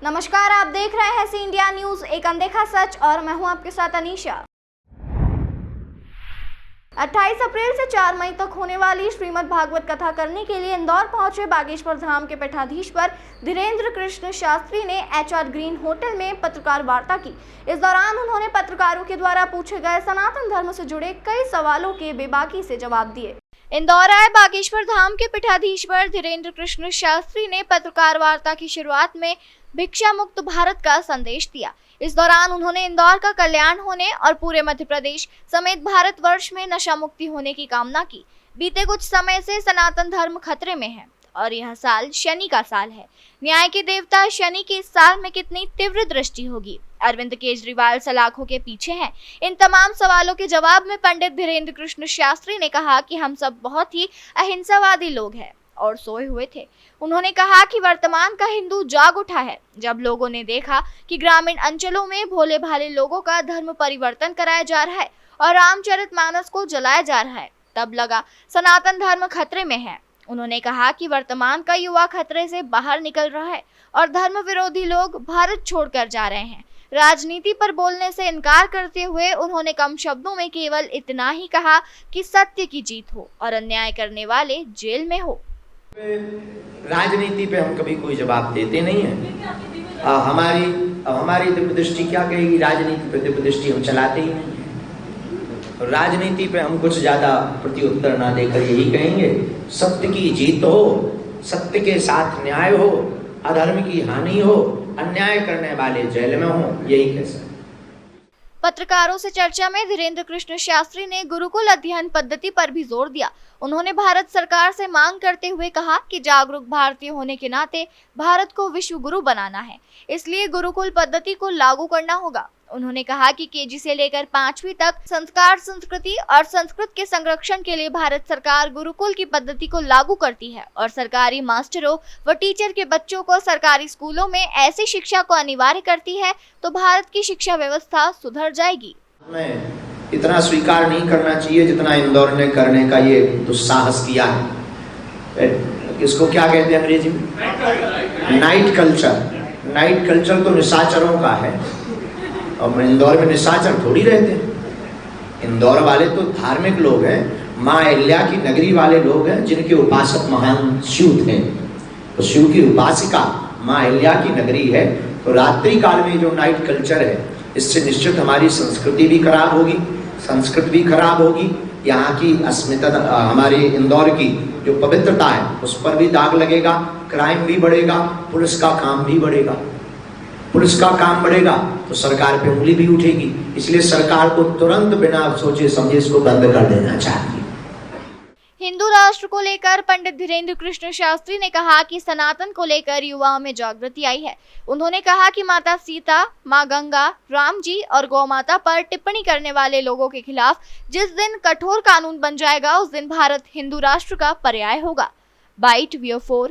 नमस्कार, आप देख रहे हैं सी इंडिया न्यूज, एक अनदेखा सच, और मैं हूं आपके साथ अनीशा। 28 अप्रैल से 4 मई तक होने वाली श्रीमद् भागवत कथा करने के लिए इंदौर पहुंचे बागेश्वर धाम के पीठाधीश्वर धीरेन्द्र कृष्ण शास्त्री ने HR ग्रीन होटल में पत्रकार वार्ता की। इस दौरान उन्होंने पत्रकारों के द्वारा पूछे गए सनातन धर्म से जुड़े कई सवालों के बेबाकी से जवाब दिए। इंदौर आए बागेश्वर धाम के पीठाधीश्वर धीरेन्द्र कृष्ण शास्त्री ने पत्रकार वार्ता की शुरुआत में भिक्षा मुक्त भारत का संदेश दिया। इस दौरान उन्होंने इंदौर का कल्याण होने और पूरे मध्य प्रदेश समेत भारतवर्ष में नशा मुक्ति होने की कामना की। बीते कुछ समय से सनातन धर्म खतरे में है और यह साल शनि का साल है। न्याय के देवता शनि की इस साल में कितनी तीव्र दृष्टि होगी? अरविंद केजरीवाल सलाखों के पीछे हैं। इन तमाम सवालों के जवाब में पंडित धीरेन्द्र कृष्ण शास्त्री ने कहा कि हम सब बहुत ही अहिंसावादी लोग हैं और सोए हुए थे। उन्होंने कहा कि वर्तमान का हिंदू जाग उठा है। जब लोगों ने देखा कि ग्रामीण अंचलों में भोले भाले लोगों का धर्म परिवर्तन कराया जा रहा है और रामचरितमानस को जलाया जा रहा है, तब लगा सनातन धर्म खतरे में है। उन्होंने कहा कि वर्तमान का युवा खतरे से बाहर निकल रहा है और धर्म विरोधी लोग भारत छोड़कर जा रहे हैं। राजनीति पर बोलने से इनकार करते हुए उन्होंने कम शब्दों में केवल इतना ही कहा कि सत्य की जीत हो और अन्याय करने वाले जेल में हो। राजनीति पे हम कभी कोई जवाब देते नहीं है। हमारी दिव्य दृष्टि क्या कहेगी? राजनीति पे दिव्य दृष्टि हम चलाते ही नहीं है। राजनीति पे हम कुछ ज्यादा प्रत्युत्तर ना देकर यही कहेंगे, सत्य की जीत हो, सत्य के साथ न्याय हो, अधर्म की हानि हो, अन्याय करने वाले जेल में हो, यही कह सकते। पत्रकारों से चर्चा में धीरेन्द्र कृष्ण शास्त्री ने गुरुकुल अध्ययन पद्धति पर भी जोर दिया। उन्होंने भारत सरकार से मांग करते हुए कहा कि जागरूक भारतीय होने के नाते भारत को विश्व गुरु बनाना है, इसलिए गुरुकुल पद्धति को लागू करना होगा। उन्होंने कहा कि KG से लेकर 5वीं तक संस्कार, संस्कृति और संस्कृत के संरक्षण के लिए भारत सरकार गुरुकुल की पद्धति को लागू करती है और सरकारी मास्टरों व टीचर के बच्चों को सरकारी स्कूलों में ऐसी शिक्षा को अनिवार्य करती है तो भारत की शिक्षा व्यवस्था सुधर जाएगी। मैं इतना स्वीकार नहीं करना चाहिए जितना इंदौर ने करने का ये दुस्साहस किया है। इसको क्या कहते हैं अंग्रेजी में? Night culture. नाइट कल्चर तो निशाचरों का है और इंदौर में निशाचर थोड़ी रहते हैं। इंदौर वाले तो धार्मिक लोग हैं, माँ अहिल्या की नगरी वाले लोग हैं, जिनके उपासक महान शिव थे। तो शिव की उपासिका माँ अहिल्या की नगरी है। तो रात्रि काल में जो नाइट कल्चर है, इससे निश्चित हमारी संस्कृति भी खराब होगी, संस्कृत भी खराब होगी, यहाँ की अस्मिता, हमारे इंदौर की जो पवित्रता है उस पर भी दाग लगेगा, क्राइम भी बढ़ेगा, पुलिस का काम भी बढ़ेगा। पुलिस का काम बढ़ेगा तो सरकार पे उंगली भी उठेगी। इसलिए सरकार को तुरंत बिना सोचे समझे इसको बंद कर देना चाहिए। हिंदू राष्ट्र को लेकर पंडित धीरेन्द्र कृष्ण शास्त्री ने कहा कि सनातन को लेकर युवाओं में जागृति आई है। उन्होंने कहा कि माता सीता, माँ गंगा, राम जी और गौ माता पर टिप्पणी करने वाले लोगों के खिलाफ जिस दिन कठोर कानून बन जाएगा उस दिन भारत हिंदू राष्ट्र का पर्याय होगा। Bite VO4।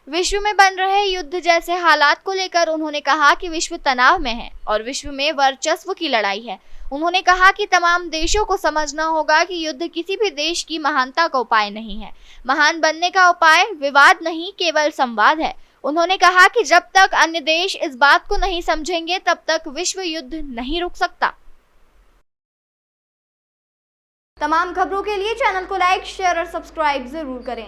विश्व में बन रहे युद्ध जैसे हालात को लेकर उन्होंने कहा कि विश्व तनाव में है और विश्व में वर्चस्व की लड़ाई है। उन्होंने कहा कि तमाम देशों को समझना होगा कि युद्ध किसी भी देश की महानता का उपाय नहीं है। महान बनने का उपाय विवाद नहीं, केवल संवाद है। उन्होंने कहा कि जब तक अन्य देश इस बात को नहीं समझेंगे तब तक विश्व युद्ध नहीं रुक सकता। तमाम खबरों के लिए चैनल को लाइक, शेयर और सब्सक्राइब जरूर करें।